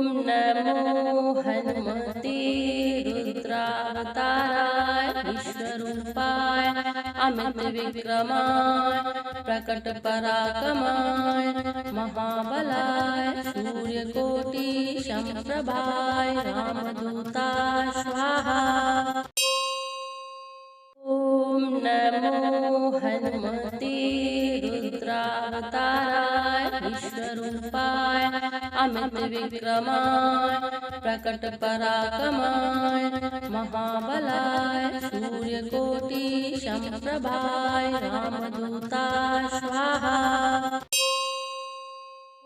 नमो हनुमते रुद्रावताराय विश्वरूपाय अमित विक्रमाय प्रकट पराक्रमाय महाबलाय सूर्यकोटि समप्रभाय रामदूताय स्वाहा। ॐ नमो हनुमते रुद्रावताराय विश्वरूपाय अमित विक्रमाय प्रकट पराक्रमाय महाबलाय सूर्यकोटि समप्रभाय रामदूताय स्वाहा।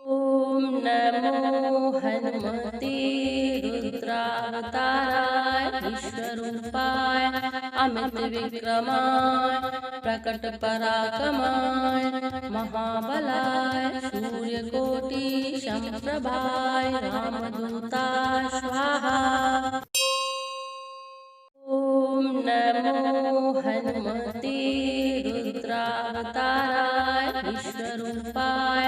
ॐ नमो हनुमते रुद्रावताराय विश्वरूपाय अमित विक्रमाय प्रकट पराक्रमाय महाबलाय सूर्यकोटि समप्रभाय रामदूताय स्वाहा। ॐ नमो हनुमते रुद्रावताराय विश्वरूपाय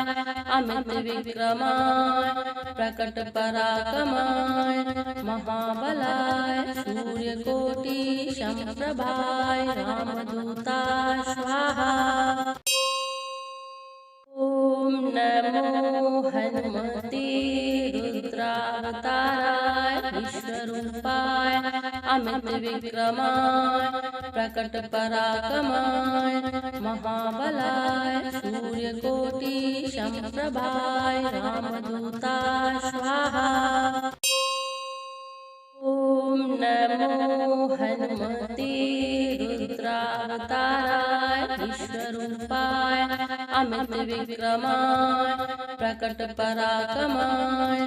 अमित विक्रमाय प्रकट पराक्रमाय महाबलाय सूर्यकोटि समप्रभाय रामदूताय स्वाहा। ॐ नमो हनुमते रुद्रावताराय विश्वरूपाय अमित विक्रमाय प्रकट पराक्रमाय महाबलाय सूर्यकोटि समप्रभाय रामदूताय स्वाहा। ॐ नमो हनुमते रुद्रावताराय विश्वरूपाय अमित विक्रमाय प्रकट पराक्रमाय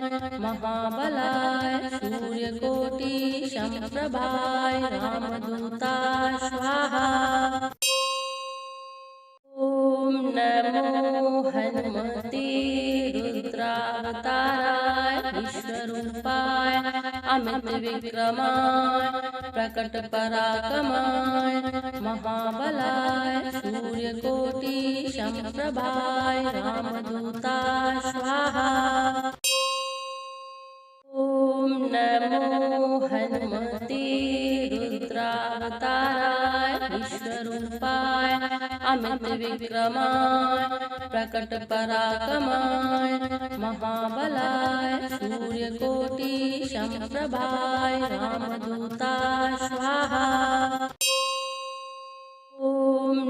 महाबलाय सूर्यकोटि समप्रभाय रामदूताय स्वाहा। ॐ नमो हनुमते रुद्रावताराय विश्वरूपाय अमित विक्रमाय प्रकट पराक्रमाय महाबलाय सूर्यकोटि समप्रभाय रामदूताय स्वाहा। ॐ नमो हनुमते रुद्रावताराय विश्वरूपाय अमित विक्रमाय प्रकट पराक्रमाय महाबलाय सूर्यकोटि समप्रभाय रामदूताय स्वाहा। ॐ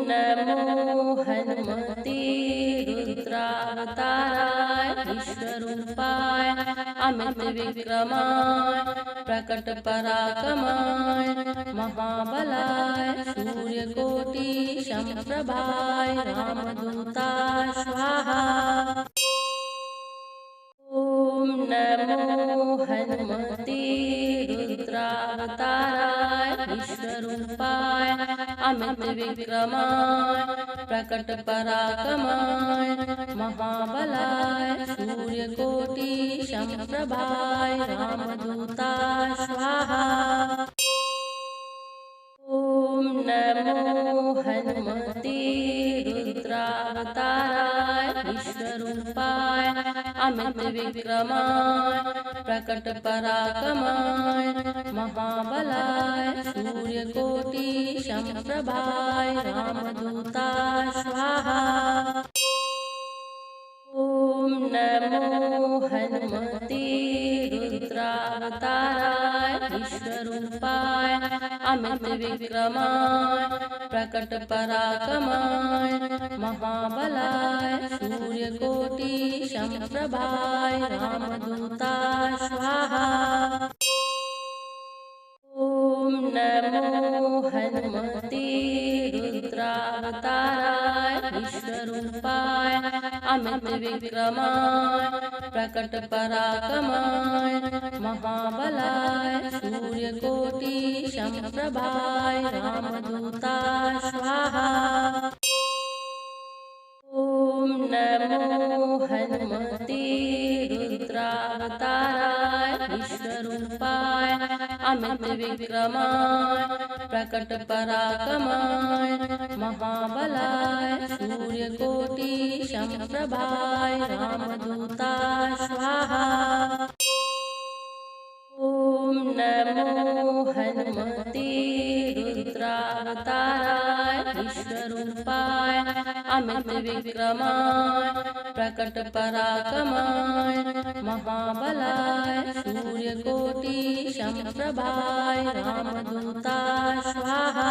नमो हनुमते रुद्रावताराय विश्वरूपाय अमित विक्रमाय प्रकट पराक्रमाय महाबलाय सूर्यकोटि समप्रभाय रामदूताय स्वाहा। ॐ नमो हनुमते रुद्रावताराय विश्वरूपाय अमित विक्रमाय प्रकट पराक्रमाय महाबलाय सूर्यकोटि समप्रभाय रामदूताय स्वाहा। ॐ नमो हनुमते रुद्रावताराय विश्वरूपाय अमित विक्रमाय प्रकट पराक्रमाय महाबलाय सूर्यकोटि समप्रभाय रामदूताय स्वाहा। ॐ नमो हनुमते रुद्रावताराय विश्वरूपाय अमित विक्रमाय प्रकट पराक्रमाय महाबलाय सूर्यकोटि समप्रभाय रामदूताय स्वाहा। ॐ नमो हनुमते रुद्रावताराय विश्वरूपाय अमित विक्रमाय प्रकट पराक्रमाय महाबलाय सूर्यकोटि समप्रभाय रामदूताय स्वाहा। ॐ नमो हनुमते रुद्रावताराय विश्वरूपाय अमित विक्रमाय प्रकट पराक्रमाय महाबलाय सूर्यकोटि समप्रभाय रामदूताय स्वाहा। रुद्रावताराय विश्वरूपाय अमित विक्रमाय प्रकट पराक्रमाय महाबलाय सूर्यकोटि समप्रभाय रामदूताय स्वाहा।